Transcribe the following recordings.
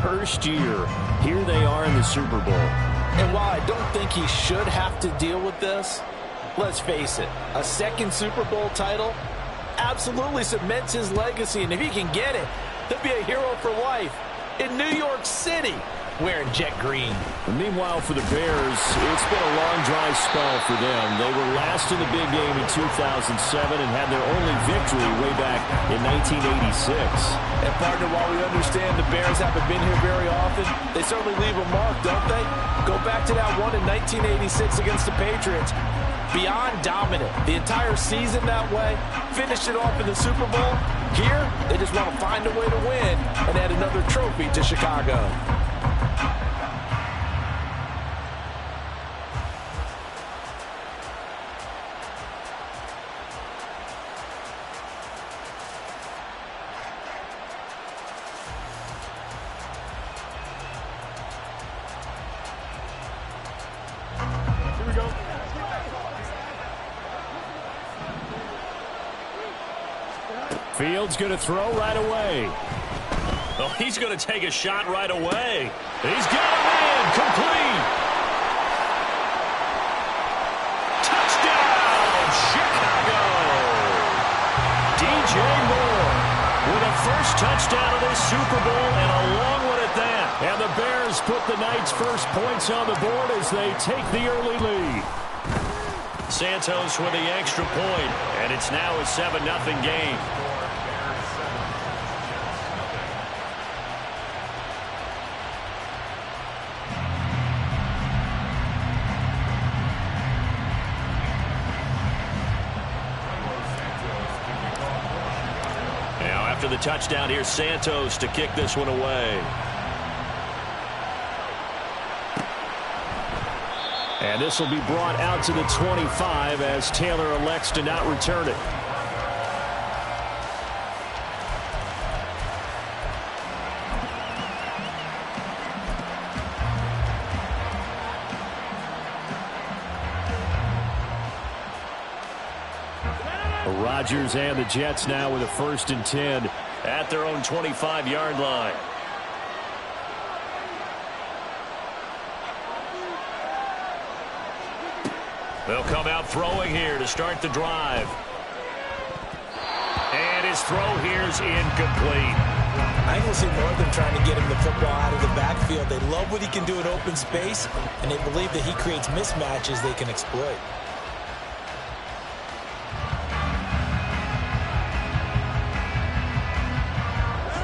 first year, here they are in the Super Bowl. And while I don't think he should have to deal with this, let's face it, a second Super Bowl title absolutely cements his legacy. And if he can get it, he'll be a hero for life in New York City wearing jet green. Meanwhile, for the Bears, it's been a long, dry spell for them. They were last in the big game in 2007 and had their only victory way back in 1986. And partner, while we understand the Bears haven't been here very often, they certainly leave a mark, don't they? Go back to that one in 1986 against the Patriots. Beyond dominant. The entire season that way. Finished it off in the Super Bowl. Here, they just want to find a way to win and add another trophy to Chicago. Fields going to throw right away. Oh, he's going to take a shot right away. He's got him in. Complete. Touchdown, Chicago. DJ Moore with a first touchdown of this Super Bowl and a long one at that. And the Bears put the Knights' first points on the board as they take the early lead. Santos with the extra point, and it's now a 7-0 game. Now after the touchdown, here's Santos to kick this one away. And this will be brought out to the 25 as Taylor elects to not return it. Rodgers and the Jets now with a 1st and 10 at their own 25-yard line. They'll come out throwing here to start the drive. And his throw here's incomplete. I can see more of them trying to get him the football out of the backfield. They love what he can do in open space, and they believe that he creates mismatches they can exploit.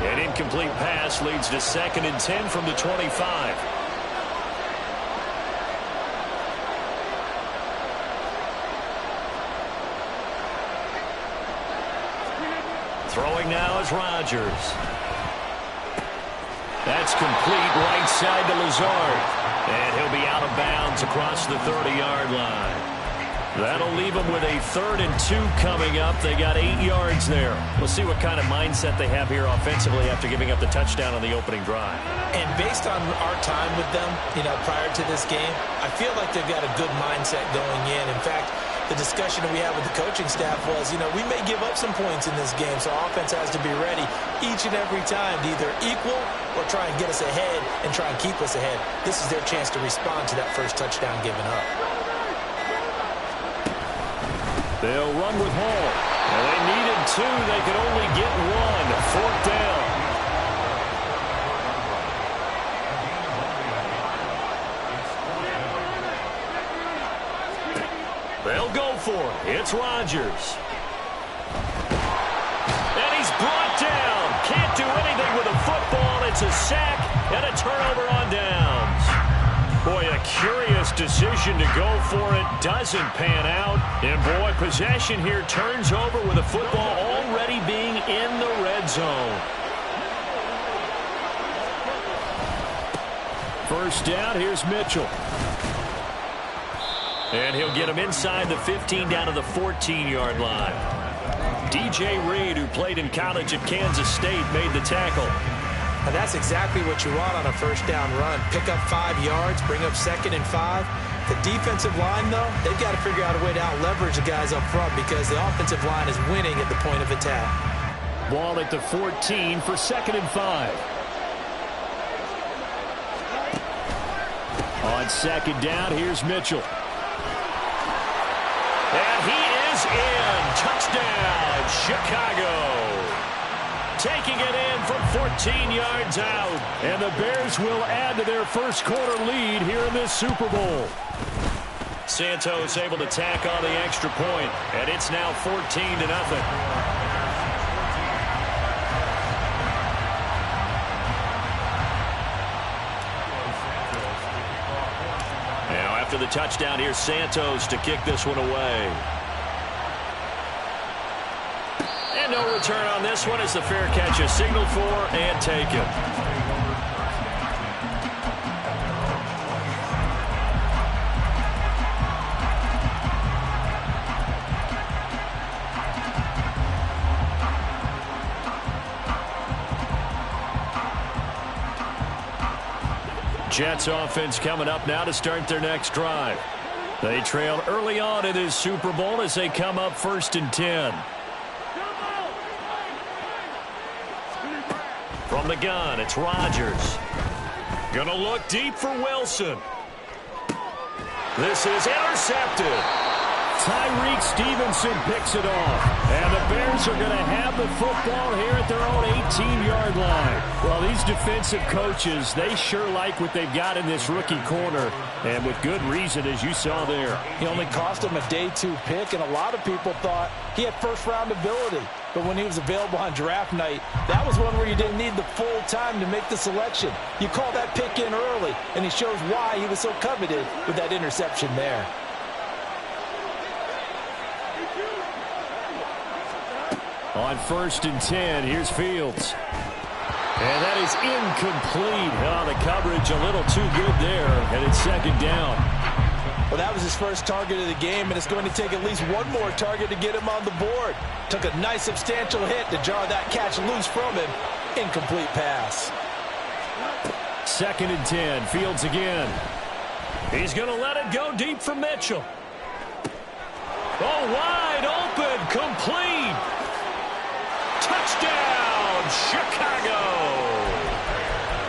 An incomplete pass leads to 2nd and 10 from the 25. Throwing now is Rodgers. That's complete right side to Lazard. And he'll be out of bounds across the 30-yard line. That'll leave them with a 3rd and 2 coming up. They got 8 yards there. We'll see what kind of mindset they have here offensively after giving up the touchdown on the opening drive. And based on our time with them, prior to this game, I feel like they've got a good mindset going in. In fact, the discussion that we had with the coaching staff was, we may give up some points in this game, so our offense has to be ready each and every time to either equal or try and get us ahead and try and keep us ahead. This is their chance to respond to that first touchdown given up. They'll run with Hall. And they needed 2. They could only get 1. 4th down. They'll go for it. It's Rodgers. And he's brought down. Can't do anything with a football. It's a sack and a turnover on downs. Boy, a curious decision to go for it. Doesn't pan out. And boy, possession here turns over with the football already being in the red zone. 1st down, here's Mitchell. And he'll get him inside the 15 down to the 14-yard line. DJ Reed, who played in college at Kansas State, made the tackle. And that's exactly what you want on a 1st down run. Pick up 5 yards, bring up 2nd and 5. The defensive line, though, they've got to figure out a way to out-leverage the guys up front because the offensive line is winning at the point of attack. Ball at the 14 for 2nd and 5. On second down, here's Mitchell. And he is in. Touchdown, Chicago. Taking it in from 14 yards out. And the Bears will add to their first quarter lead here in this Super Bowl. Santos able to tack on the extra point, and it's now 14-0. Now after the touchdown, here's Santos to kick this one away. And no return on this one as the fair catch is signaled for and taken. Jets offense coming up now to start their next drive. They trailed early on in this Super Bowl as they come up 1st and 10. From the gun, it's Rodgers. Gonna look deep for Wilson. This is intercepted. Tyreek Stevenson picks it off. And the Bears are going to have the football here at their own 18-yard line. Well, these defensive coaches, they sure like what they've got in this rookie corner. And with good reason, as you saw there. He only cost him a day 2 pick, and a lot of people thought he had first-round ability. But when he was available on draft night, that was one where you didn't need the full time to make the selection. You call that pick in early, and he shows why he was so coveted with that interception there. On 1st and 10, here's Fields. And that is incomplete. Oh, the coverage a little too good there, and it's 2nd down. Well, that was his first target of the game, and it's going to take at least one more target to get him on the board. Took a nice substantial hit to jar that catch loose from him. Incomplete pass. 2nd and 10, Fields again. He's going to let it go deep for Mitchell. Oh, wide open, complete. Touchdown, Chicago.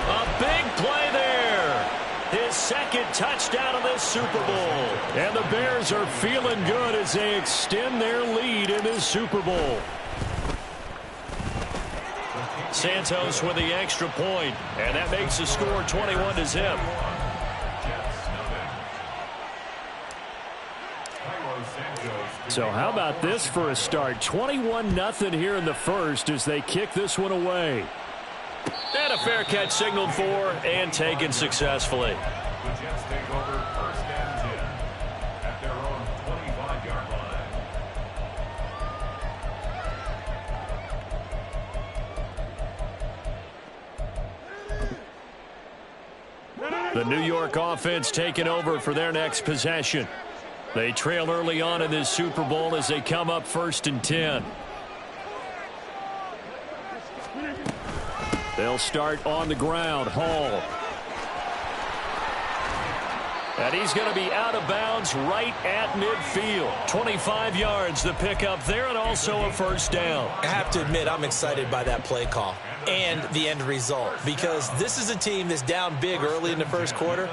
A big play there. His 2nd touchdown of this Super Bowl. And the Bears are feeling good as they extend their lead in this Super Bowl. Santos with the extra point, and that makes the score 21-0. So how about this for a start? 21-0 here in the first as they kick this one away. And a fair catch signaled for and taken successfully. The Jets take over 1st and 10 at their own 25-yard line. The New York offense taking over for their next possession. They trail early on in this Super Bowl as they come up 1st and 10. They'll start on the ground. Hall. And he's going to be out of bounds right at midfield. 25 yards the pickup there, and also a 1st down. I have to admit, I'm excited by that play call and the end result, because this is a team that's down big early in the first quarter,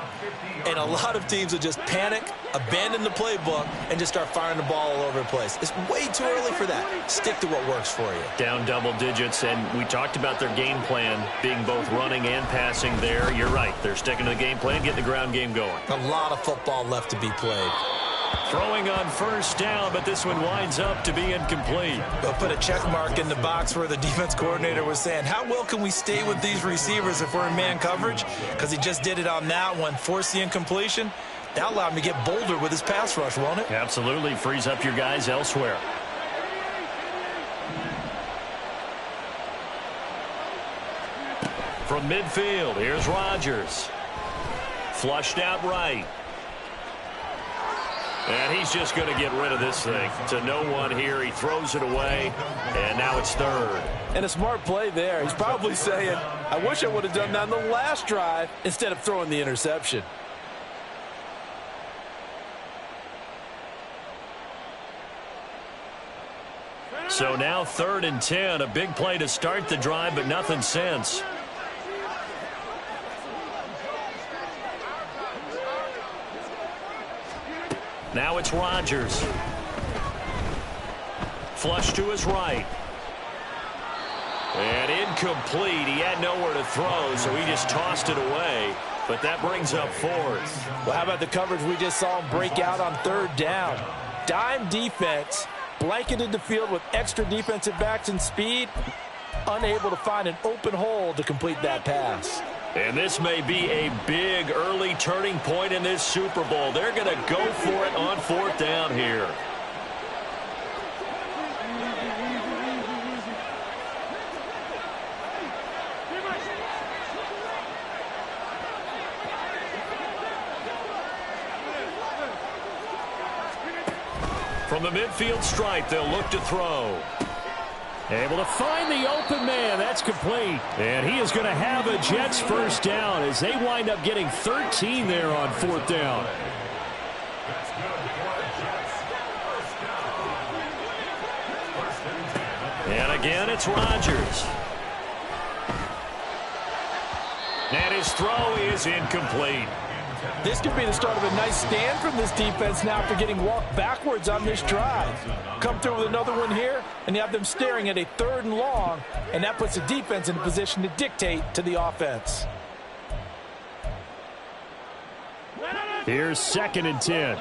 and a lot of teams will just panic, abandon the playbook, and just start firing the ball all over the place. It's way too early for that. Stick to what works for you. Down double digits, and we talked about their game plan being both running and passing there. You're right. They're sticking to the game plan, getting the ground game going. A lot of football left to be played. Throwing on 1st down, but this one winds up to be incomplete. They'll put a check mark in the box where the defense coordinator was saying, how well can we stay with these receivers if we're in man coverage? Because he just did it on that one, forced the incompletion. That allowed him to get bolder with his pass rush, won't it? Absolutely. Frees up your guys elsewhere. From midfield, here's Rodgers. Flushed out right. And he's just going to get rid of this thing to no one here. He throws it away, and now it's 3rd. And a smart play there. He's probably saying, I wish I would have done that on the last drive instead of throwing the interception. So now 3rd and 10. A big play to start the drive, but nothing since. Now it's Rodgers. Flush to his right. And incomplete. He had nowhere to throw, so he just tossed it away. But that brings up fourth. Well, how about the coverage we just saw him break out on third down? Dime defense, blanketed the field with extra defensive backs and speed, unable to find an open hole to complete that pass. And this may be a big early turning point in this Super Bowl. They're going to go for it on fourth down here. From the midfield stripe, they'll look to throw. Able to find the open man. That's complete. And he is going to have a Jets first down as they wind up getting 13 there on fourth down. And again, it's Rodgers. And his throw is incomplete. This could be the start of a nice stand from this defense now after getting walked backwards on this drive. Come through with another one here, and you have them staring at a 3rd and long, and that puts the defense in a position to dictate to the offense. Here's 2nd and 10.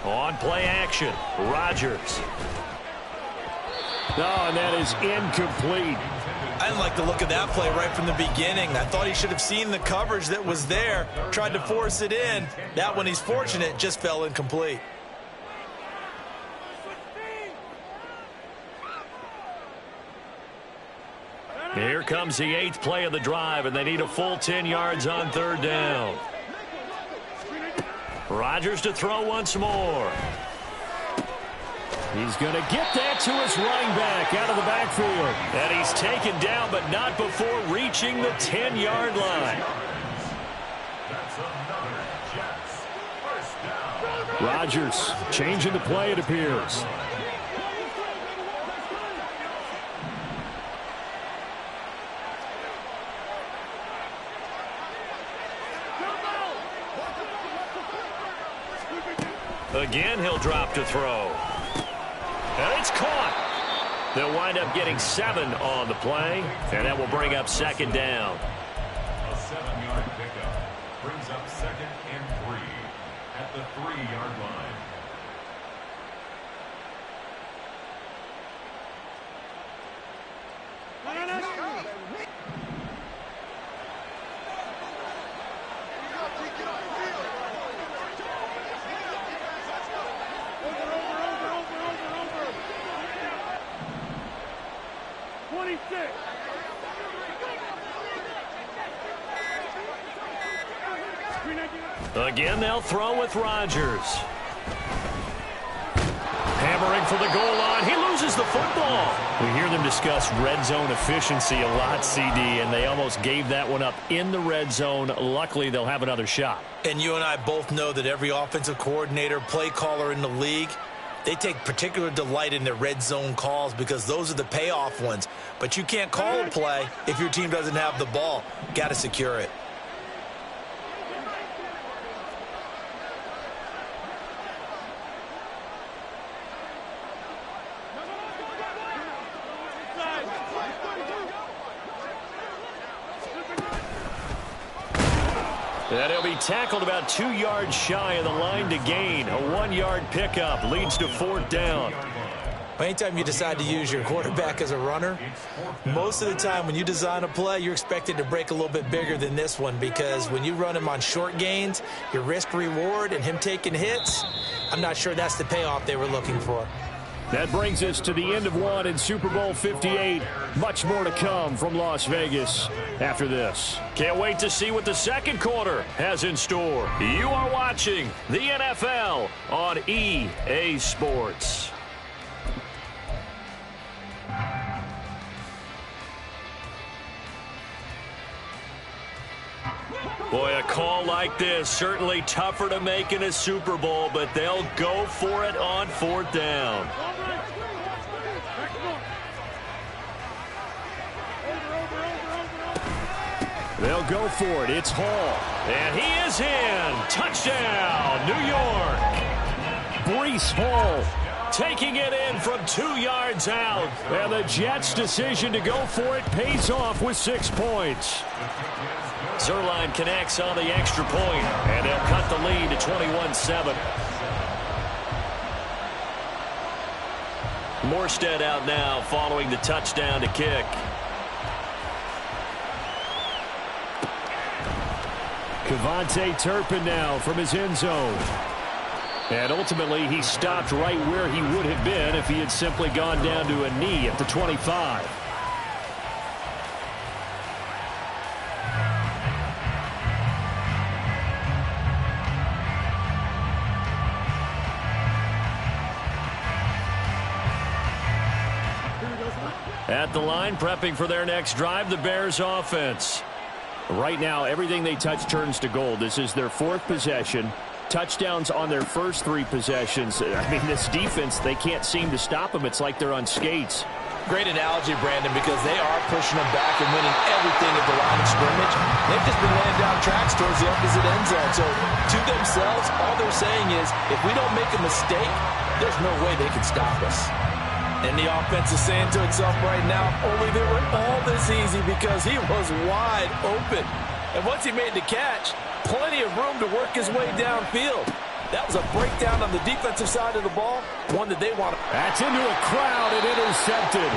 On play action, Rodgers. Oh, and that is incomplete. I didn't like the look of that play right from the beginning. I thought he should have seen the coverage that was there, tried to force it in. That one, he's fortunate, just fell incomplete. Here comes the 8th play of the drive, and they need a full 10 yards on 3rd down. Rodgers to throw once more. He's going to get that to his running back out of the backfield. And he's taken down, but not before reaching the 10-yard line. Rodgers changing the play, it appears. Again, he'll drop to throw. And it's caught. They'll wind up getting 7 on the play, and that will bring up 2nd down. A 7-yard pickup brings up 2nd and 3 at the 3-yard line. Again, they'll throw with Rodgers. Hammering for the goal line. He loses the football. We hear them discuss red zone efficiency a lot, CD, and they almost gave that one up in the red zone. Luckily, they'll have another shot. And you and I both know that every offensive coordinator, play caller in the league, they take particular delight in their red zone calls because those are the payoff ones. But you can't call a play if your team doesn't have the ball. Got to secure it. And he'll be tackled about 2 yards shy of the line to gain. A 1-yard pickup leads to 4th down. Anytime you decide to use your quarterback as a runner, most of the time when you design a play, you're expected to break a little bit bigger than this one because when you run him on short gains, your risk-reward and him taking hits, I'm not sure that's the payoff they were looking for. That brings us to the end of one in Super Bowl 58. Much more to come from Las Vegas after this. Can't wait to see what the second quarter has in store. You are watching the NFL on EA Sports. Boy, a call like this, certainly tougher to make in a Super Bowl, but they'll go for it on 4th down. They'll go for it. It's Hall. And he is in. Touchdown, New York. Breece Hall taking it in from 2 yards out. And the Jets' decision to go for it pays off with 6 points. Zuerlein connects on the extra point, and they'll cut the lead to 21-7. Morstead out now following the touchdown to kick. KaVontae Turpin now from his end zone. And ultimately, he stopped right where he would have been if he had simply gone down to a knee at the 25. At the line, prepping for their next drive, the Bears offense. Right now, everything they touch turns to gold. This is their 4th possession. Touchdowns on their first 3 possessions. I mean, this defense, they can't seem to stop them. It's like they're on skates. Great analogy, Brandon, because they are pushing them back and winning everything at the line of scrimmage. They've just been laying down tracks towards the opposite end zone. So, to themselves, all they're saying is, if we don't make a mistake, there's no way they can stop us. And the offense is saying to itself right now, only they were all this easy because he was wide open. And once he made the catch, plenty of room to work his way downfield. That was a breakdown on the defensive side of the ball, one that they want. That's into a crowd and intercepted.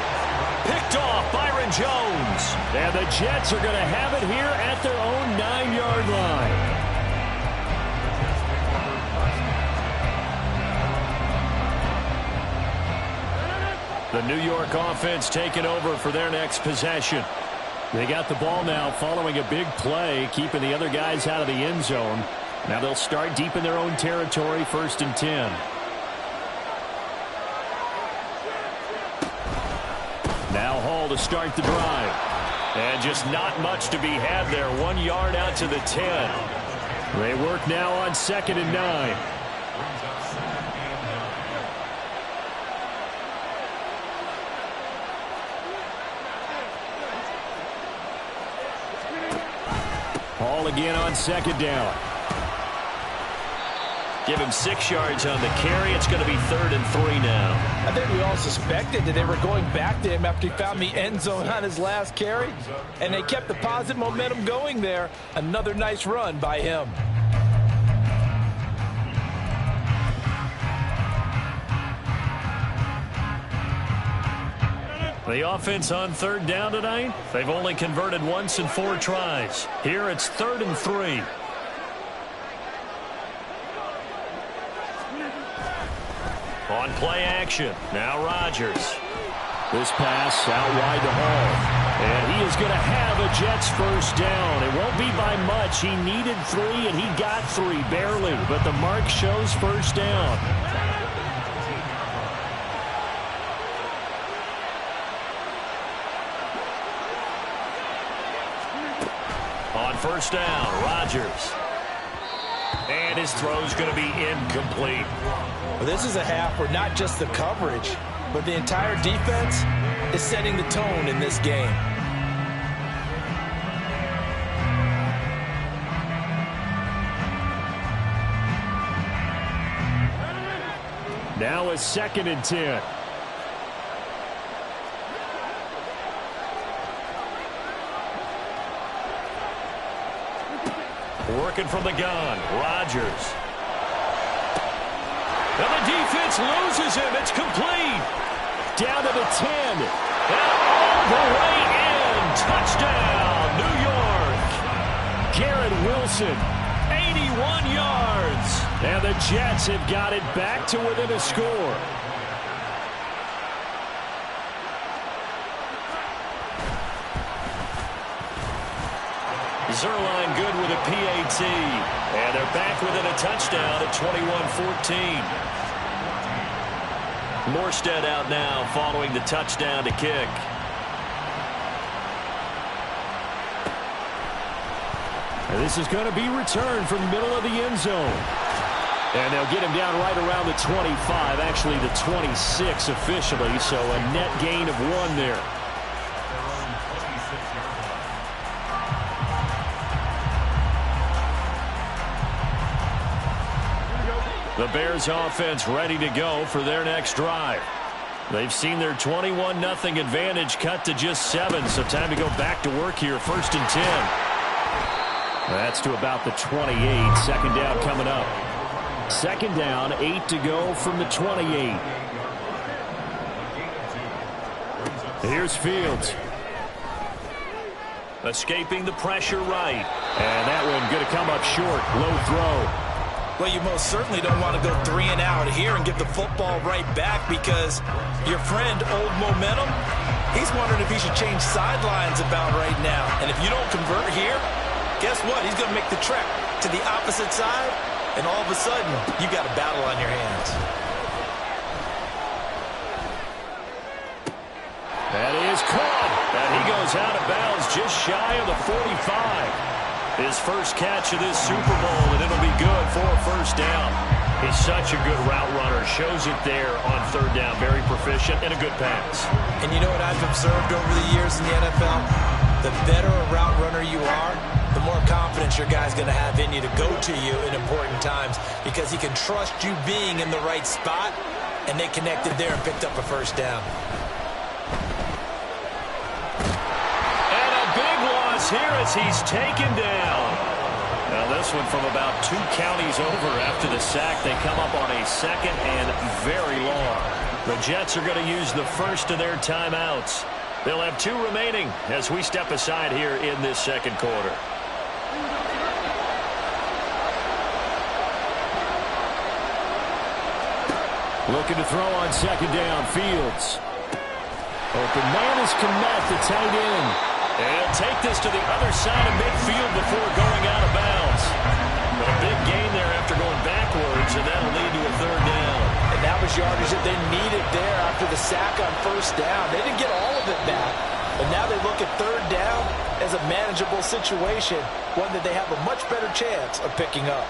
Picked off Byron Jones. And the Jets are going to have it here at their own 9-yard line. The New York offense taking over for their next possession. They got the ball now following a big play, keeping the other guys out of the end zone. Now they'll start deep in their own territory, 1st and 10. Now Hall to start the drive. And just not much to be had there. 1 yard out to the 10. They work now on 2nd and 9. Hall again on 2nd down. Give him 6 yards on the carry. It's going to be 3rd and 3 now. I think we all suspected that they were going back to him after he found the end zone on his last carry. And they kept the positive momentum going there. Another nice run by him. The offense on 3rd down tonight, they've only converted once in 4 tries. Here it's 3rd and 3. On play action, now Rodgers. This pass out wide to Hall. And he is going to have a Jets 1st down. It won't be by much. He needed 3, and he got 3, barely. But the mark shows 1st down. On 1st down, Rodgers. And his throw's going to be incomplete. Well, this is a half where not just the coverage, but the entire defense is setting the tone in this game. Now a 2nd and 10. Working from the gun, Rodgers. And the defense loses him. It's complete. Down to the 10. And all the way in. Touchdown, New York. Garrett Wilson. 81 yards. And the Jets have got it back to within a score. Zuerlein good with a PAT. And they're back within a touchdown at 21-14. Morstead out now following the touchdown to kick. And this is going to be returned from the middle of the end zone. And they'll get him down right around the 25, actually the 26 officially, so a net gain of 1 there. The Bears offense ready to go for their next drive. They've seen their 21-0 advantage cut to just 7, so time to go back to work here, 1st and 10. That's to about the 28, 2nd down coming up. 2nd down, 8 to go from the 28. Here's Fields. Escaping the pressure right. And that one going to come up short, low throw. Well, you most certainly don't want to go 3 and out here and give the football right back because your friend, Old Momentum, he's wondering if he should change sidelines about right now. And if you don't convert here, guess what? He's going to make the trek to the opposite side, and all of a sudden, you got a battle on your hands. That is caught. And he goes out of bounds just shy of the 45. His first catch of this Super Bowl, and it'll be good for a 1st down. He's such a good route runner. Shows it there on 3rd down. Very proficient and a good pass. And you know what I've observed over the years in the NFL? The better a route runner you are, the more confidence your guy's going to have in you to go to you in important times because he can trust you being in the right spot, and they connected there and picked up a 1st down. Here as he's taken down. Now this one from about 2 counties over after the sack. They come up on a 2nd and very long. The Jets are going to use the first of their timeouts. They'll have 2 remaining as we step aside here in this 2nd quarter. Looking to throw on 2nd down. Fields. Open man is Kmet, the tight end. And he'll take this to the other side of midfield before going out of bounds. But a big gain there after going backwards, and that'll lead to a 3rd down. And that was yardage that they needed there after the sack on 1st down. They didn't get all of it back. But now they look at 3rd down as a manageable situation, one that they have a much better chance of picking up.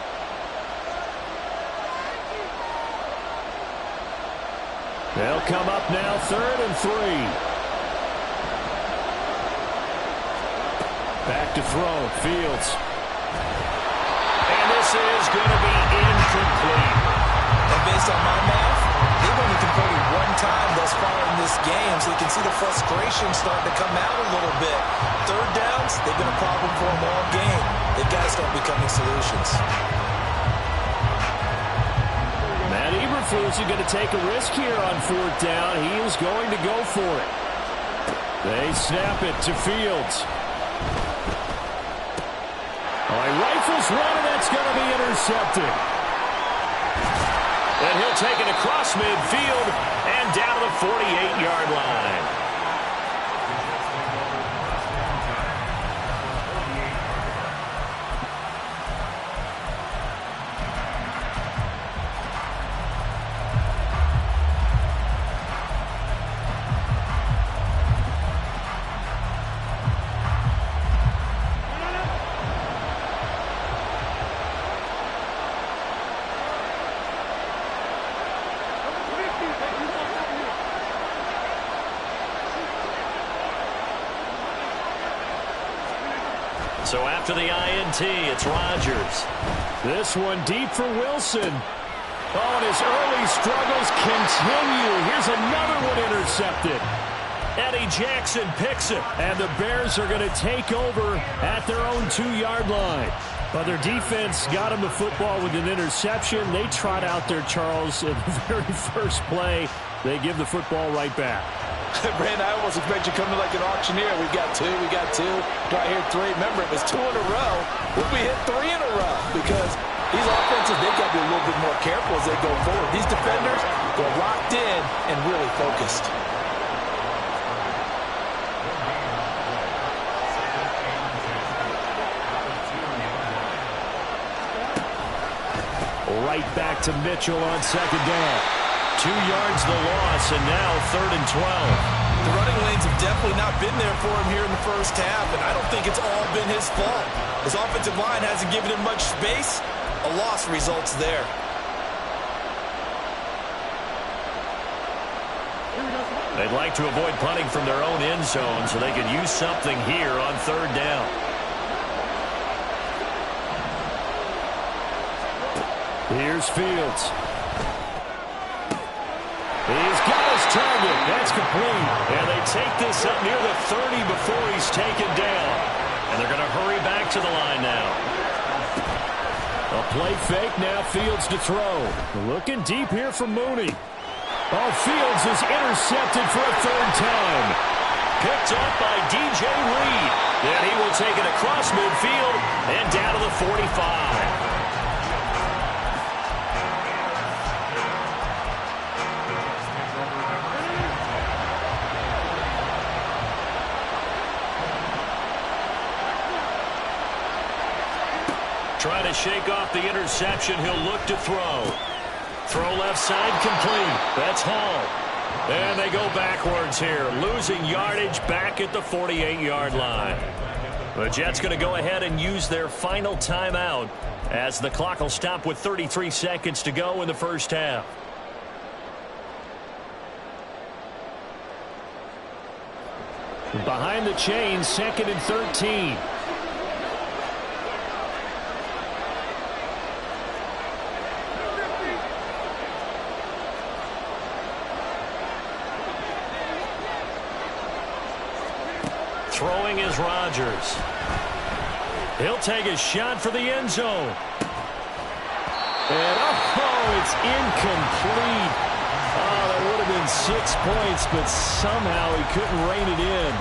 They'll come up now 3rd and 3. Back to throw. Fields. And this is going to be incomplete. And based on my math, they've only converted 1 time thus far in this game, so you can see the frustration starting to come out a little bit. 3rd downs, they've been a problem for them all game. They've got to start becoming solutions. Matt Eberflus is going to take a risk here on 4th down. He is going to go for it. They snap it to Fields. Rifles one, and that's going to be intercepted. And he'll take it across midfield and down to the 48-yard line. So after the INT, it's Rodgers. This one deep for Wilson. Oh, and his early struggles continue. Here's another one intercepted. Eddie Jackson picks it, and the Bears are going to take over at their own 2-yard line. But their defense got him the football with an interception. They trot out there, Charles, in the very first play. They give the football right back. Brandon, I almost expect you coming like an auctioneer. We've got 2, we got 2. Do I hear 3? Remember, it was 2 in a row. What if we hit 3 in a row? Because these offenses, they've got to be a little bit more careful as they go forward. These defenders, they're locked in and really focused. Right back to Mitchell on 2nd down. 2 yards the loss, and now 3rd and 12. The running lanes have definitely not been there for him here in the first half, and I don't think it's all been his fault. His offensive line hasn't given him much space. A loss results there. They'd like to avoid punting from their own end zone so they could use something here on third down. Here's Fields. He's got his target. That's complete. And they take this up near the 30 before he's taken down. And they're going to hurry back to the line now. A play fake, now Fields to throw. Looking deep here for Mooney. Oh, Fields is intercepted for a third time. Picked up by DJ Reed. And he will take it across midfield and down to the 45. Trying to shake off the interception. He'll look to throw. Throw left side complete. That's Hall. And they go backwards here. Losing yardage back at the 48-yard line. The Jets going to go ahead and use their final timeout as the clock will stop with 33 seconds to go in the first half. Behind the chains, 2nd and 13. Throwing is Rodgers. He'll take a shot for the end zone. And oh, it's incomplete. Oh, that would have been 6 points, but somehow he couldn't rein it in.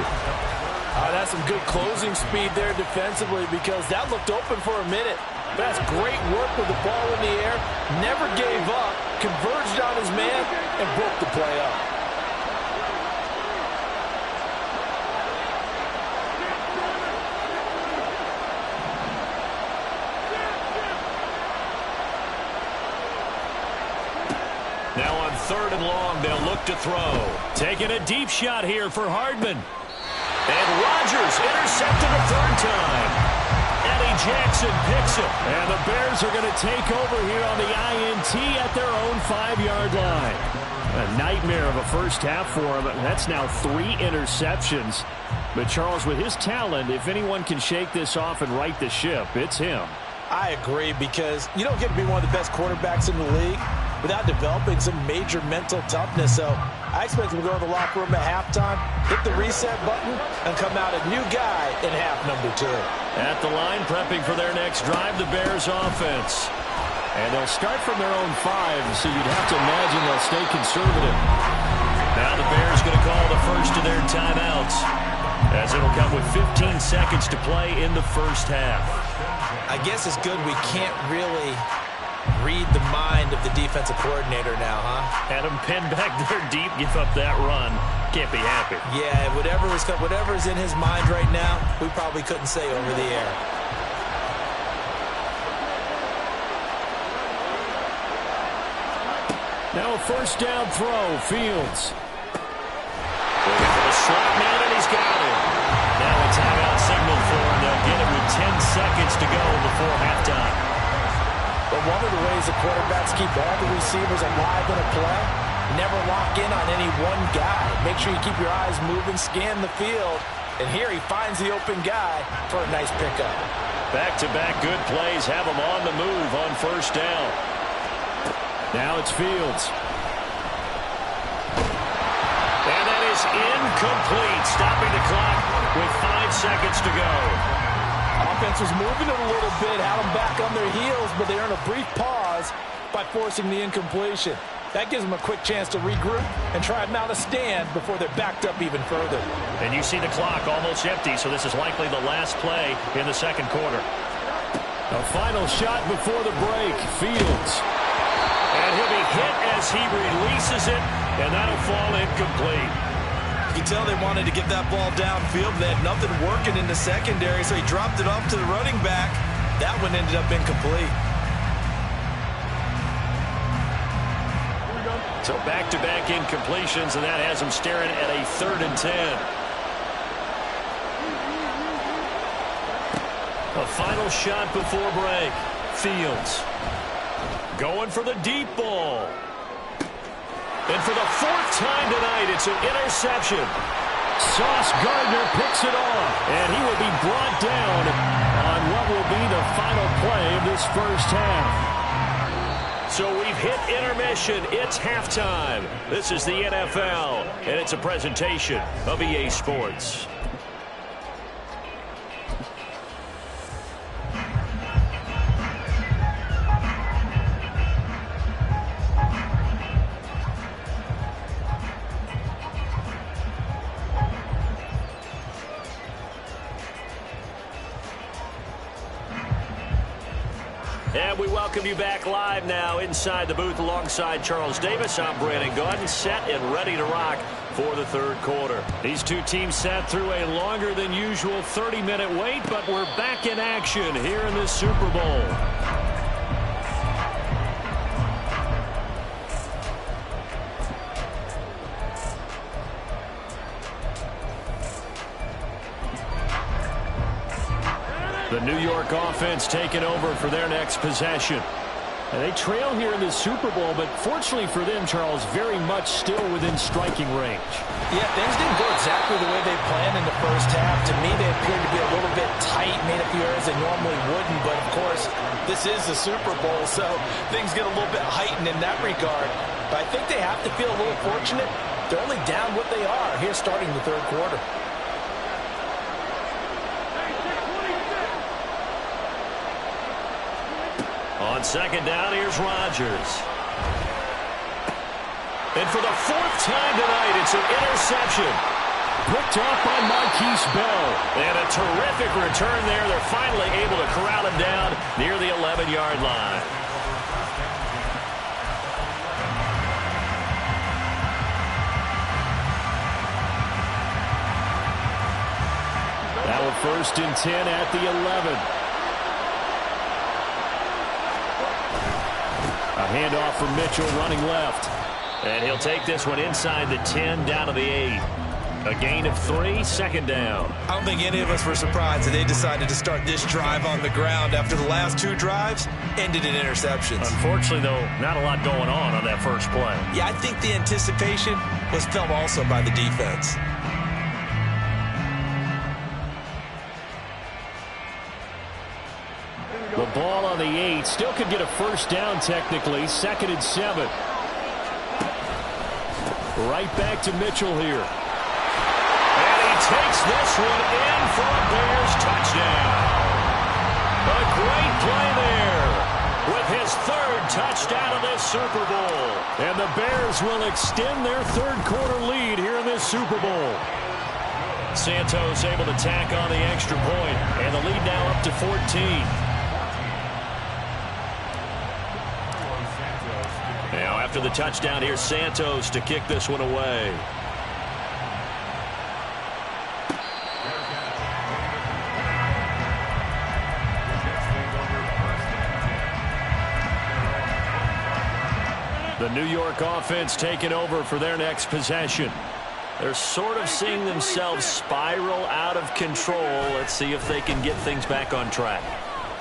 That's some good closing speed there defensively because that looked open for a minute. That's great work with the ball in the air. Never gave up, converged on his man, and broke the play up. Now on 3rd and long, they'll look to throw. Taking a deep shot here for Hardman. And Rodgers intercepted a third time. Eddie Jackson picks it. And the Bears are going to take over here on the INT at their own 5-yard line. A nightmare of a first half for him. That's now 3 interceptions. But Charles, with his talent, if anyone can shake this off and right the ship, it's him. I agree because you don't get to be one of the best quarterbacks in the league without developing some major mental toughness. So I expect him to go to the locker room at halftime, hit the reset button, and come out a new guy in half number 2. At the line, prepping for their next drive, the Bears offense. And they'll start from their own 5, so you'd have to imagine they'll stay conservative. Now the Bears going to call the first of their timeouts, as it'll come with 15 seconds to play in the first half. I guess it's good we can't really read the mind of the defensive coordinator now, huh? Had him pinned back there deep, give up that run. Can't be happy. Yeah, whatever's in his mind right now, we probably couldn't say over the air. Now a first down throw, Fields. Looking for the slot man, and he's got him. Now a timeout signal for him. They'll get it with 10 seconds to go before halftime. But one of the ways the quarterbacks keep all the receivers alive in a play, never lock in on any one guy. Make sure you keep your eyes moving, scan the field. And here he finds the open guy for a nice pickup. Back-to-back good plays have him on the move on first down. Now it's Fields. And that is incomplete, stopping the clock with 5 seconds to go. Offense was moving it a little bit, had them back on their heels, but they earned a brief pause by forcing the incompletion. That gives them a quick chance to regroup and try and mount a stand before they're backed up even further. And you see the clock almost empty, so this is likely the last play in the second quarter. A final shot before the break, Fields. And he'll be hit as he releases it, and that'll fall incomplete. You can tell they wanted to get that ball downfield. They had nothing working in the secondary, so he dropped it off to the running back. That one ended up incomplete. So back-to-back incompletions, and that has him staring at a 3rd and 10. A final shot before break. Fields going for the deep ball. And for the fourth time tonight, it's an interception. Sauce Gardner picks it off, and he will be brought down on what will be the final play of this first half. So we've hit intermission. It's halftime. This is the NFL, and it's a presentation of EA Sports. And we welcome you back live now inside the booth alongside Charles Davis. I'm Brandon Gaudin, set and ready to rock for the third quarter. These two teams sat through a longer than usual 30-minute wait, but we're back in action here in this Super Bowl. The New York offense taking over for their next possession. And they trail here in the Super Bowl, but fortunately for them, Charles, very much still within striking range. Yeah, things didn't go exactly the way they planned in the first half. To me, they appeared to be a little bit tight, made a few errors they normally wouldn't. But, of course, this is the Super Bowl, so things get a little bit heightened in that regard. But I think they have to feel a little fortunate. They're only down what they are here starting the third quarter. On second down, here's Rodgers. And for the fourth time tonight, it's an interception. Picked off by Marquise Bell. And a terrific return there. They're finally able to corral him down near the 11-yard line. Now a 1st and 10 at the 11. A handoff from Mitchell running left. And he'll take this one inside the 10 down to the 8. A gain of 3, second down. I don't think any of us were surprised that they decided to start this drive on the ground after the last two drives ended in interceptions. Unfortunately, though, not a lot going on that first play. Yeah, I think the anticipation was felt also by the defense. The ball on the 8. Still could get a first down technically. 2nd and 7. Right back to Mitchell here. And he takes this one in for a Bears touchdown. A great play there with his 3rd touchdown of this Super Bowl. And the Bears will extend their third quarter lead here in this Super Bowl. Santos able to tack on the extra point, and the lead now up to 14. Now after the touchdown, here's Santos to kick this one away. The New York offense taking over for their next possession. They're sort of seeing themselves spiral out of control. Let's see if they can get things back on track.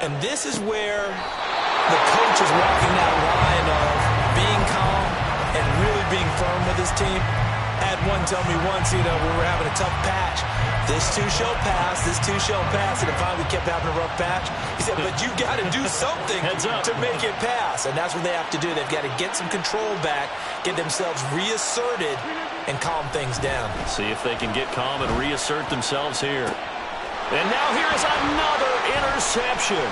And this is where the coach is walking that line of being calm and really being firm with his team. I had one tell me once, we were having a tough patch. This too shall pass, this too shall pass. And finally we kept having a rough patch. He said, but you got to do something to make it pass. And that's what they have to do. They've got to get some control back, get themselves reasserted, and calm things down. See if they can get calm and reassert themselves here. And now here is another interception.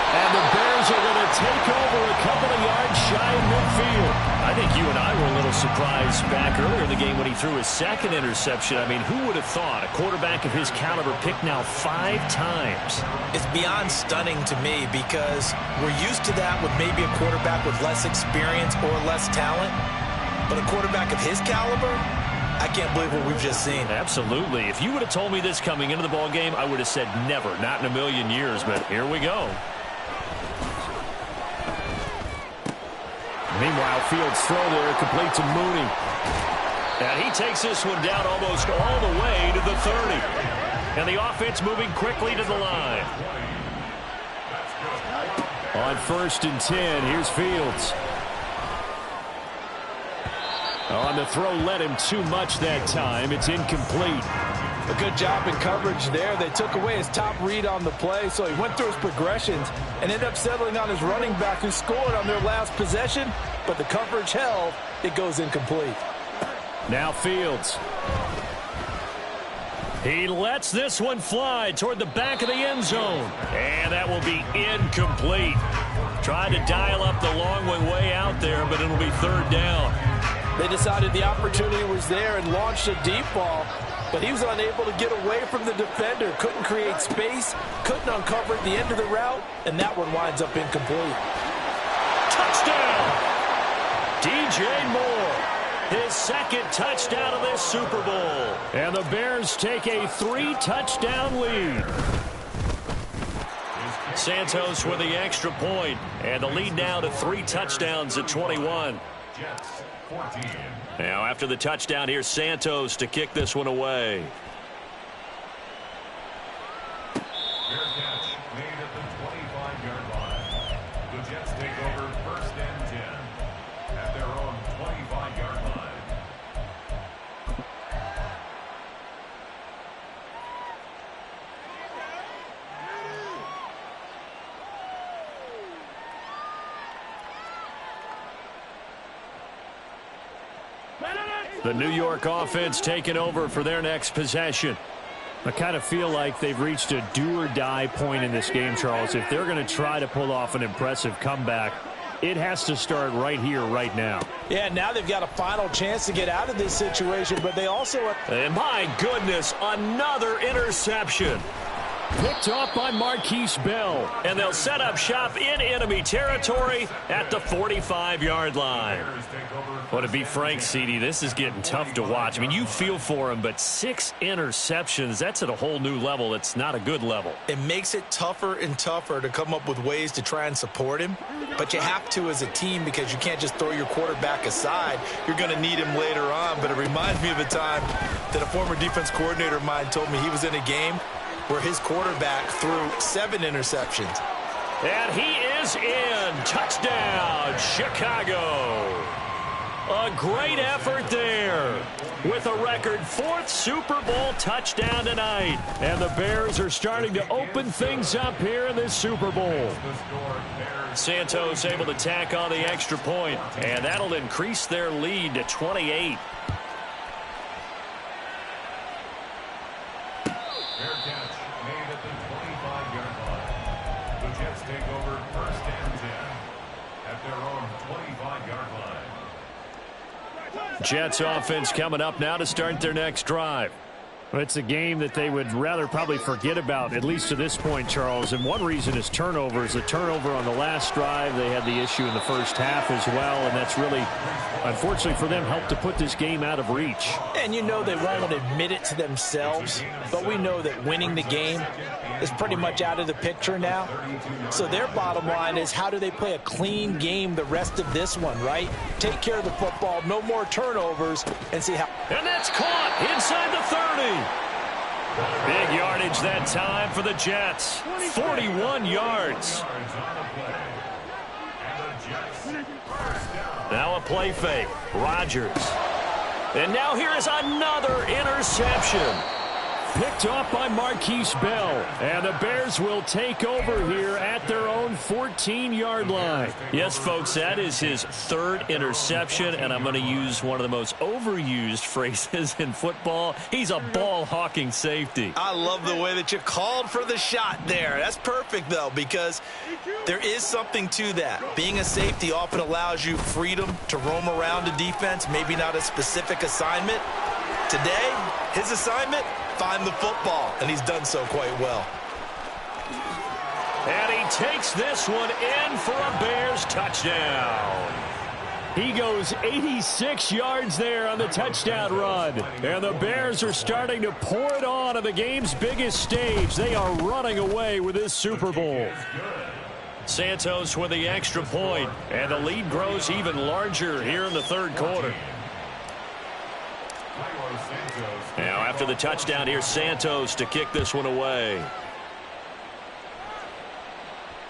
And the Bears are going to take over a couple of yards shy of midfield. I think you and I were a little surprised back earlier in the game when he threw his 2nd interception. I mean, who would have thought a quarterback of his caliber picked now 5 times? It's beyond stunning to me because we're used to that with maybe a quarterback with less experience or less talent. But a quarterback of his caliber, I can't believe what we've just seen. Absolutely. If you would have told me this coming into the ball game, I would have said never, not in a million years. But here we go. Meanwhile, Fields' throw there complete to Mooney. And he takes this one down almost all the way to the 30. And the offense moving quickly to the line. On 1st and 10, here's Fields. On the throw, led him too much that time. It's incomplete. A good job in coverage there. They took away his top read on the play, so he went through his progressions and ended up settling on his running back who scored on their last possession, but the coverage held. It goes incomplete. Now Fields. He lets this one fly toward the back of the end zone. And that will be incomplete. Tried to dial up the long one way out there, but it'll be 3rd down. They decided the opportunity was there and launched a deep ball, but he was unable to get away from the defender. Couldn't create space, couldn't uncover the end of the route, and that one winds up incomplete. Touchdown! DJ Moore, his 2nd touchdown of this Super Bowl. And the Bears take a 3-touchdown lead. Santos with the extra point, and the lead now to 3 touchdowns at 21. Now after the touchdown, here's Santos to kick this one away. Fair catch made at the 25-yard line. The Jets take over 1st and 10 at their own 25-yard line. The New York offense taking over for their next possession. I kind of feel like they've reached a do-or-die point in this game, Charles. If they're going to try to pull off an impressive comeback, it has to start right here, right now. Yeah, now they've got a final chance to get out of this situation, but they also... And my goodness, another interception. Picked off by Marquise Bell. And they'll set up shop in enemy territory at the 45-yard line. Well, to be frank, CD, this is getting tough to watch. I mean, you feel for him, but 6 interceptions, that's at a whole new level. It's not a good level. It makes it tougher and tougher to come up with ways to try and support him. But you have to as a team because you can't just throw your quarterback aside. You're going to need him later on. But it reminds me of a time that a former defense coordinator of mine told me he was in a game where his quarterback threw 7 interceptions. And he is in. Touchdown, Chicago. A great effort there with a record 4th Super Bowl touchdown tonight. And the Bears are starting to open things up here in this Super Bowl. Santos able to tack on the extra point, and that'll increase their lead to 28. Fair catch made at the 25-yard line. The Jets take over 1st and 10 at their own 25-yard line. Jets offense coming up now to start their next drive. Well, it's a game that they would rather probably forget about, at least to this point, Charles. And one reason is turnovers. A turnover on the last drive. They had the issue in the first half as well, and that's really, unfortunately for them, helped to put this game out of reach. And you know they won't admit it to themselves, but we know that winning the game is pretty much out of the picture now. So their bottom line is, how do they play a clean game the rest of this one, right? Take care of the football, no more turnovers, and see how... And that's caught inside the 30. Big yardage that time for the Jets. 41 yards. Now a play fake. Rodgers. And now here is another interception. Picked off by Marquise Bell. And the Bears will take over here at their own 14-yard line. Yes, folks, that is his 3rd interception, and I'm going to use one of the most overused phrases in football. He's a ball-hawking safety. I love the way that you called for the shot there. That's perfect, though, because there is something to that. Being a safety often allows you freedom to roam around a defense, maybe not a specific assignment. Today, his assignment, find the football, and he's done so quite well. And he takes this one in for a Bears touchdown. He goes 86 yards there on the touchdown run. And the Bears are starting to pour it on the game's biggest stage. They are running away with this Super Bowl. Santos with the extra point, and the lead grows even larger here in the 3rd quarter. Now after the touchdown, here's Santos to kick this one away.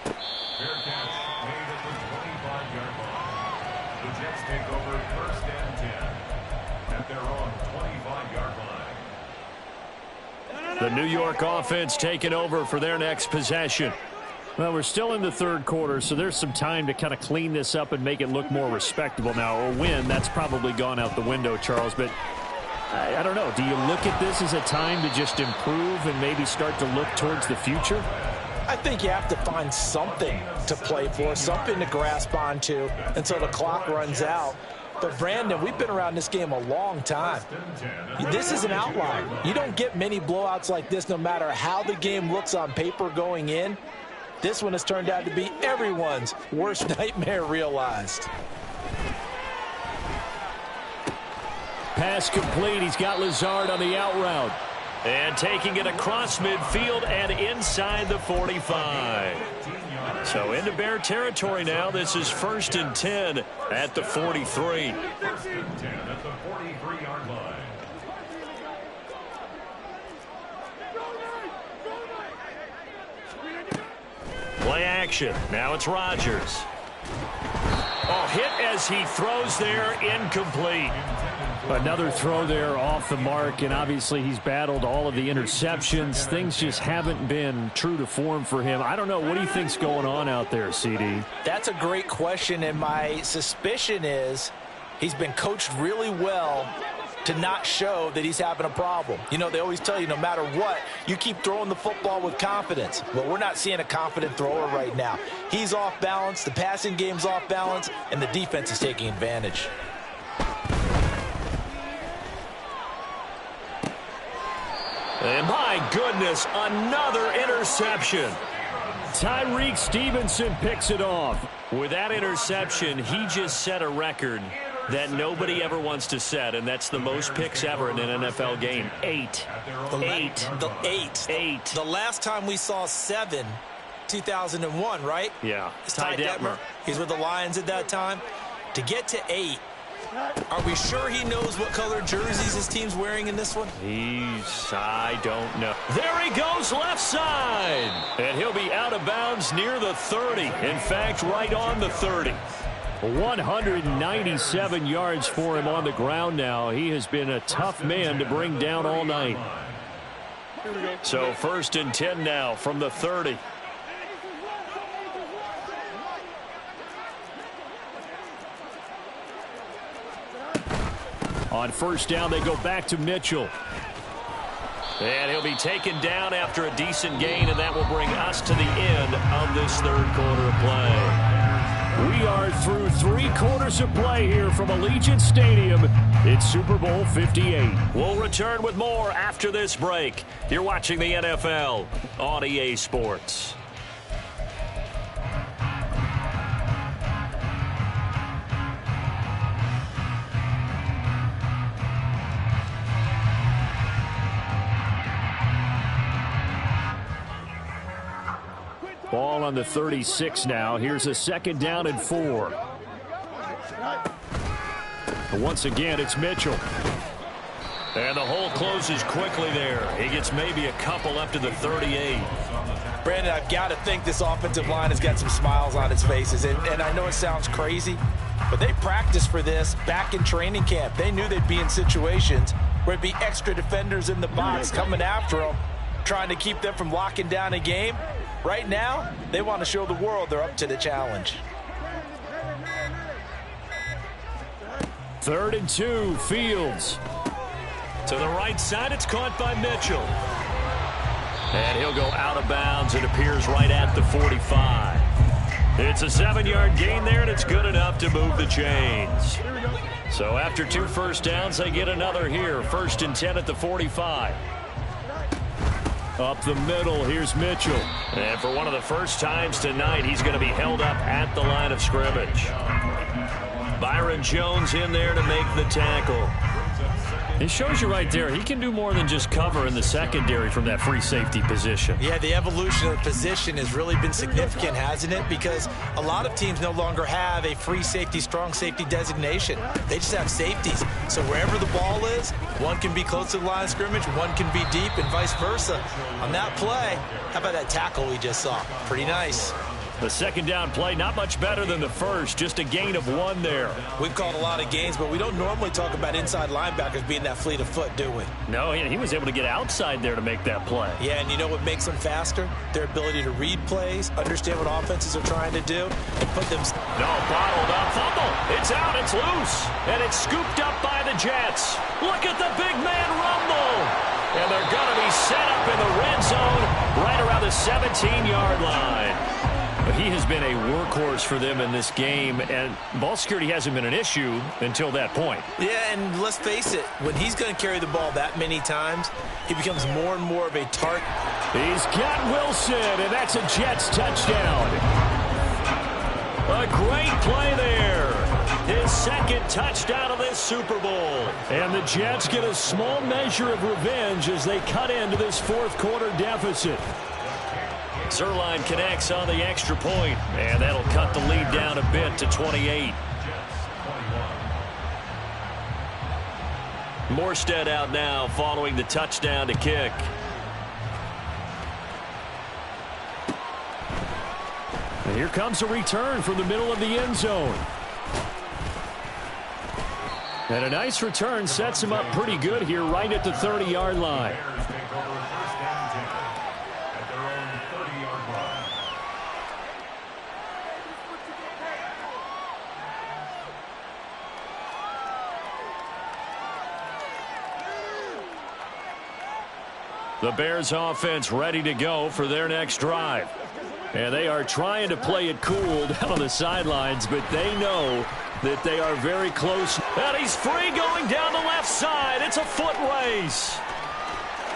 Fair catch made at the 25-yard line. The Jets take over first and 10 at their own 25-yard line. The New York offense taking over for their next possession. Well, we're still in the third quarter, so there's some time to kind of clean this up and make it look more respectable. Now, a win, that's probably gone out the window, Charles, but I don't know. Do you look at this as a time to just improve and maybe start to look towards the future? I think you have to find something to play for, something to grasp onto until the clock runs out. But, Brandon, we've been around this game a long time. This is an outlier. You don't get many blowouts like this no matter how the game looks on paper going in. This one has turned out to be everyone's worst nightmare realized. Pass complete. He's got Lazard on the out route. And taking it across midfield and inside the 45. So into Bear territory now. This is 1st and 10 at the 43. 1st and 10 at the 43-yard line. Play action. Now it's Rodgers. Oh, hit as he throws there, incomplete. Another throw there off the mark, and obviously he's battled all of the interceptions. Things just haven't been true to form for him. I don't know. What do you think's going on out there, CD? That's a great question, and my suspicion is he's been coached really well to not show that he's having a problem. You know, they always tell you no matter what, you keep throwing the football with confidence. But we're not seeing a confident thrower right now. He's off balance, the passing game's off balance, and the defense is taking advantage. And my goodness, another interception. Tyrique Stevenson picks it off. With that interception, he just set a record that nobody ever wants to set, and that's the most picks ever in an NFL game. 8. The last time we saw 7, 2001, right? Yeah. It's Ty Detmer. He's with the Lions at that time. To get to 8, are we sure he knows what color jerseys his team's wearing in this one? I don't know. There he goes, left side. And he'll be out of bounds near the 30. In fact, right on the 30. 197 yards for him on the ground now. He has been a tough man to bring down all night. So 1st and 10 now from the 30. On 1st down, they go back to Mitchell. And he'll be taken down after a decent gain, and that will bring us to the end of this third quarter of play. We are through 3 quarters of play here from Allegiant Stadium. It's Super Bowl 58. We'll return with more after this break. You're watching the NFL on EA Sports. Ball on the 36 now. Here's a 2nd down and 4. And once again, it's Mitchell. And the hole closes quickly there. He gets maybe a couple up to the 38. Brandon, I've got to think this offensive line has got some smiles on its faces. And I know it sounds crazy, but they practiced for this back in training camp. They knew they'd be in situations where it'd be extra defenders in the box coming after them, trying to keep them from locking down a game. Right now, they want to show the world they're up to the challenge. 3rd and 2, Fields. To the right side, it's caught by Mitchell. And he'll go out of bounds. It appears right at the 45. It's a 7-yard gain there, and it's good enough to move the chains. So after 2 first downs, they get another here. 1st and 10 at the 45. Up the middle, here's Mitchell. And for one of the first times tonight, he's going to be held up at the line of scrimmage. Byron Jones in there to make the tackle. It shows you right there, he can do more than just cover in the secondary from that free safety position. Yeah, the evolution of the position has really been significant, hasn't it? Because a lot of teams no longer have a free safety, strong safety designation. They just have safeties. So wherever the ball is, one can be close to the line of scrimmage, one can be deep, and vice versa. On that play, how about that tackle we just saw? Pretty nice. The second down play, not much better than the first, just a gain of 1 there. We've called a lot of gains, but we don't normally talk about inside linebackers being that fleet of foot, do we? No, he was able to get outside there to make that play. Yeah, and you know what makes them faster? Their ability to read plays, understand what offenses are trying to do, and put them... No, bottled up, fumble. It's out, it's loose, and it's scooped up by the Jets. Look at the big man rumble. And they're going to be set up in the red zone right around the 17-yard line. He has been a workhorse for them in this game, and ball security hasn't been an issue until that point. Yeah, and let's face it, when he's going to carry the ball that many times, he becomes more and more of a target. He's got Wilson, and that's a Jets touchdown. A great play there. His second touchdown of this Super Bowl. And the Jets get a small measure of revenge as they cut into this fourth quarter deficit. Zuerlein connects on the extra point, and that'll cut the lead down a bit to 28. Morstead out now following the touchdown to kick. And here comes a return from the middle of the end zone. And a nice return sets him up pretty good here right at the 30-yard line. The Bears offense ready to go for their next drive. And they are trying to play it cool down on the sidelines, but they know that they are very close. And he's free going down the left side. It's a foot race.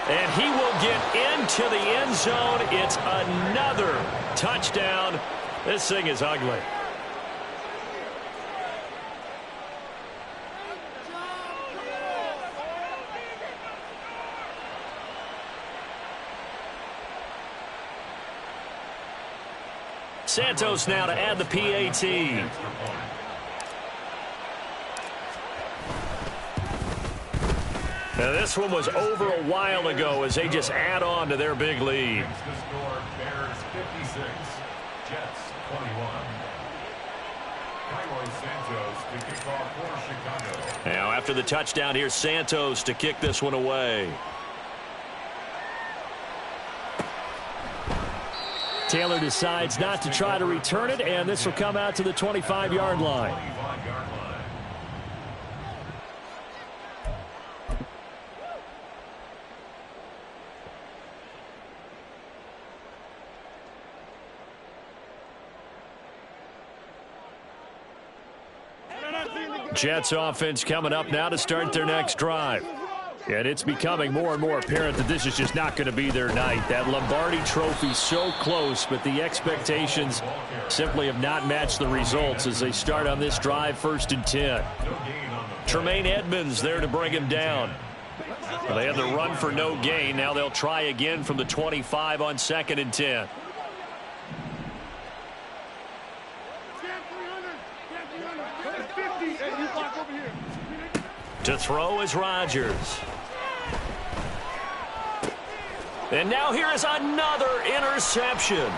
And he will get into the end zone. It's another touchdown. This thing is ugly. Santos now to add the PAT. Now this one was over a while ago as they just add on to their big lead. Bears 56, Jets 21. Cairo Santos to kick off for Chicago. Now after the touchdown, here's Santos to kick this one away. Taylor decides not to try to return it, and this will come out to the 25-yard line. Jets offense coming up now to start their next drive. And it's becoming more and more apparent that this is just not going to be their night. That Lombardi Trophy so close, but the expectations simply have not matched the results as they start on this drive, 1st and 10. Tremaine Edmonds there to bring him down. Well, they had the run for no gain. Now they'll try again from the 25 on 2nd and 10. To throw is Rodgers. And now here is another interception.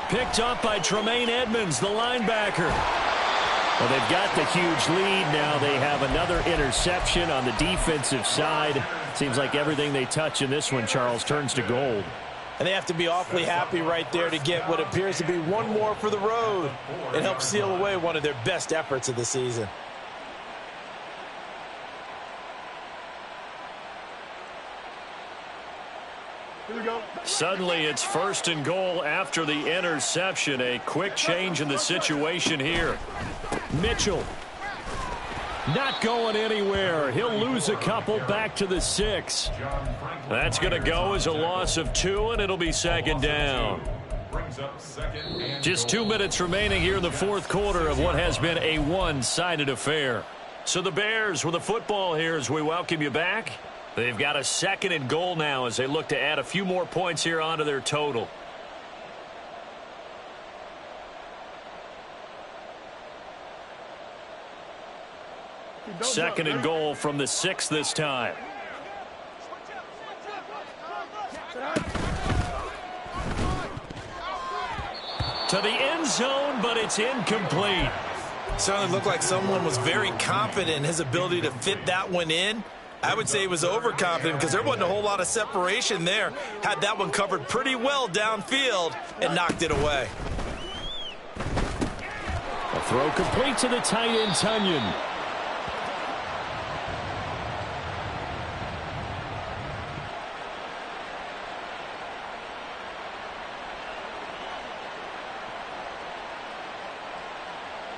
Picked up by Tremaine Edmonds, the linebacker. Well, they've got the huge lead. Now they have another interception on the defensive side. Seems like everything they touch in this one, Charles, turns to gold. And they have to be awfully happy right there to get what appears to be one more for the road. It helps seal away one of their best efforts of the season. Suddenly it's 1st and goal after the interception. A quick change in the situation here. Mitchell not going anywhere. He'll lose a couple back to the 6. That's going to go as a loss of 2, and it'll be 2nd down. Just 2 minutes remaining here in the 4th quarter of what has been a one-sided affair. So the Bears with the football here as we welcome you back. They've got a 2nd and goal now as they look to add a few more points here onto their total. Second and goal from the 6 this time. To the end zone, but it's incomplete. Certainly looked like someone was very confident in his ability to fit that one in. I would say he was overconfident because there wasn't a whole lot of separation there. Had that one covered pretty well downfield and knocked it away. A throw complete to the tight end, Tonyan.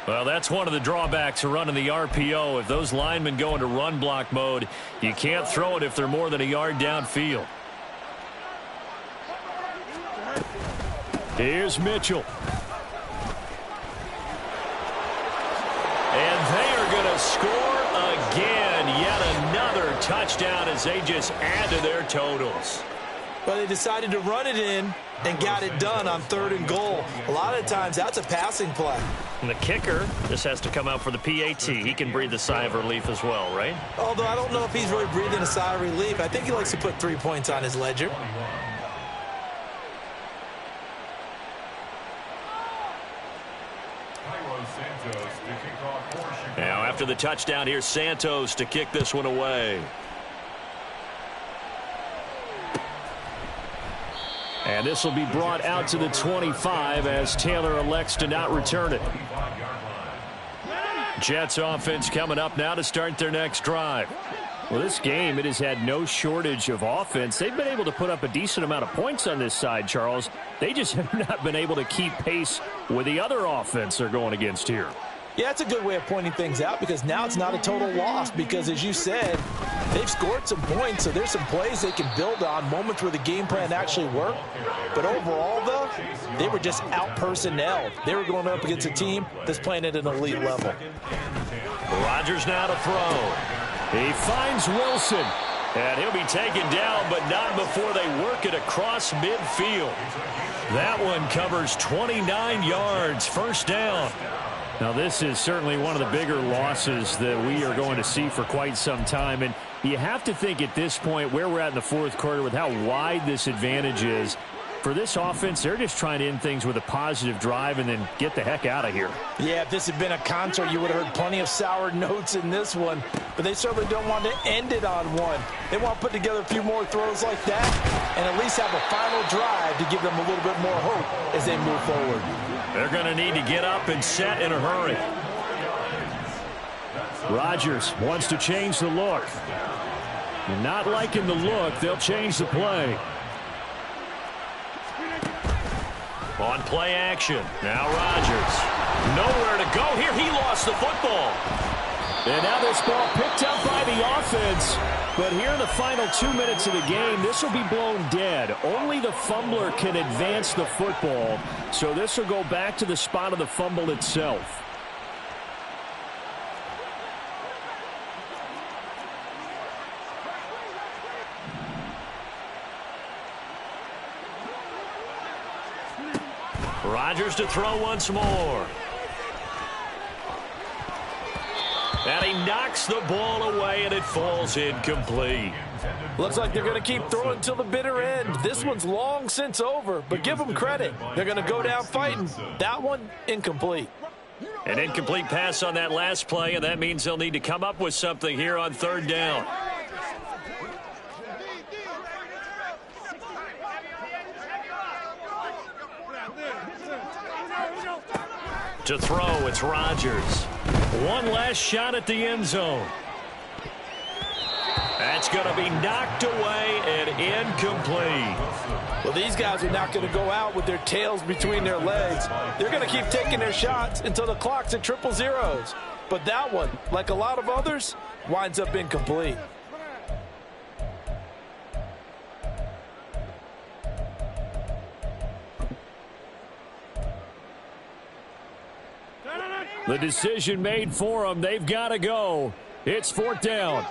Well, that's one of the drawbacks of running the RPO. If those linemen go into run block mode, you can't throw it if they're more than a yard downfield. Here's Mitchell. And they are going to score again. Yet another touchdown as they just add to their totals. Well, they decided to run it in and got it done on 3rd and goal. A lot of times that's a passing play. And the kicker just has to come out for the PAT. He can breathe a sigh of relief as well, right? Although I don't know if he's really breathing a sigh of relief. I think he likes to put 3 points on his ledger. Now after the touchdown, here's Santos to kick this one away. And this will be brought out to the 25 as Taylor elects to not return it. Jets offense coming up now to start their next drive. Well, this game, it has had no shortage of offense. They've been able to put up a decent amount of points on this side, Charles. They just have not been able to keep pace with the other offense they're going against here. Yeah, that's a good way of pointing things out because now it's not a total loss because, as you said, they've scored some points, so there's some plays they can build on, moments where the game plan actually worked. But overall, though, they were just out-personnelled. They were going up against a team that's playing at an elite level. Rodgers now to throw. He finds Wilson. And he'll be taken down, but not before they work it across midfield. That one covers 29 yards, first down. Now, this is certainly one of the bigger losses that we are going to see for quite some time. And you have to think at this point where we're at in the 4th quarter with how wide this advantage is. For this offense, they're just trying to end things with a positive drive and then get the heck out of here. Yeah, if this had been a concert, you would have heard plenty of sour notes in this one. But they certainly don't want to end it on one. They want to put together a few more throws like that and at least have a final drive to give them a little bit more hope as they move forward. They're going to need to get up and set in a hurry. Rodgers wants to change the look. And not liking the look, they'll change the play. On play action. Now Rodgers. Nowhere to go here. He lost the football. And now this ball picked up by the offense. But here in the final 2 minutes of the game, this will be blown dead. Only the fumbler can advance the football. So this will go back to the spot of the fumble itself. Rodgers to throw once more. And he knocks the ball away, and it falls incomplete. Looks like they're going to keep throwing till the bitter end. This one's long since over, but give them credit. They're going to go down fighting. That one, incomplete. An incomplete pass on that last play, and that means they'll need to come up with something here on 3rd down. To throw, it's Rodgers. One last shot at the end zone. That's going to be knocked away and incomplete. Well, these guys are not going to go out with their tails between their legs. They're going to keep taking their shots until the clock's at 000. But that one, like a lot of others, winds up incomplete. The decision made for them. They've got to go. It's 4th down.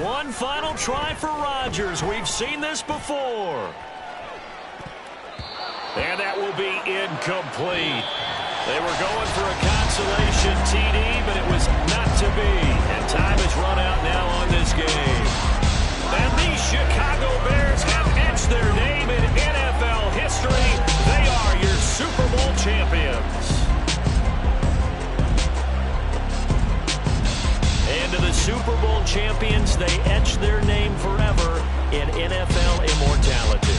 One final try for Rodgers. We've seen this before. And that will be incomplete. They were going for a consolation TD, but it was not to be. And time has run out now on this game. And the Chicago Bears have etched their name in NFL history. They are your Super Bowl champions. And to the Super Bowl champions, they etch their name forever in NFL immortality.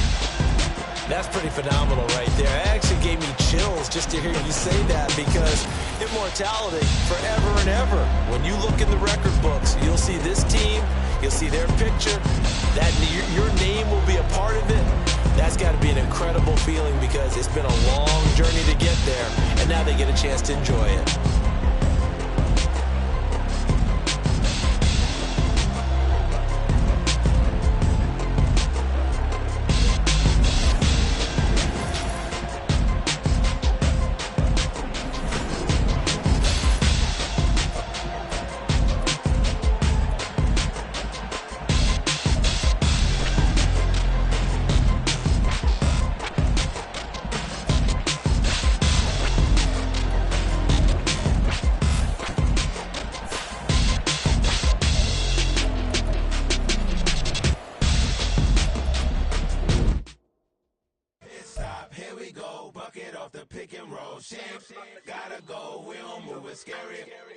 That's pretty phenomenal right there. It actually gave me chills just to hear you say that, because immortality forever and ever. When you look in the record books, you'll see this team, you'll see their picture, that your name will be a part of it. That's got to be an incredible feeling, because it's been a long journey to get there, and now they get a chance to enjoy it.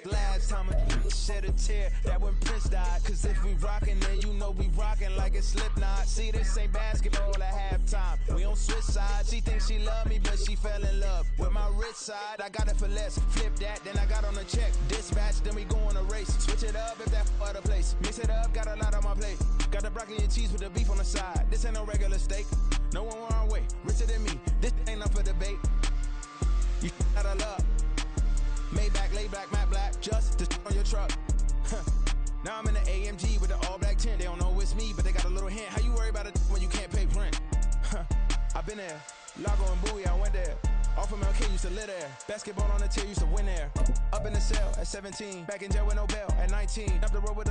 Last time I shed a tear, that when Prince died. Cause if we rockin', then you know we rockin' like it's Slipknot. See, this ain't basketball at halftime. We on switch sides. She thinks she love me, but she fell in love with my rich side. I got it for less. Flip that, then I got on a check. Dispatch, then we go on a race. Switch it up if that other place. Mix it up, got a lot on my plate. Got the broccoli and cheese with the beef on the side. This ain't no regular steak. No one wrong way. Richer than me. This ain't up for debate. You got a love. Maybach, laid back, matte black, just to on your truck. Now I'm in the AMG with the all black tint. They don't know it's me, but they got a little hint. How you worry about it when you can't pay rent? I've been there. Lago and Bowie, I went there. Off of MLK, used to live there. Basketball on the tier, used to win there. Up in the cell at 17. Back in jail with no bail at 19. Up the road with the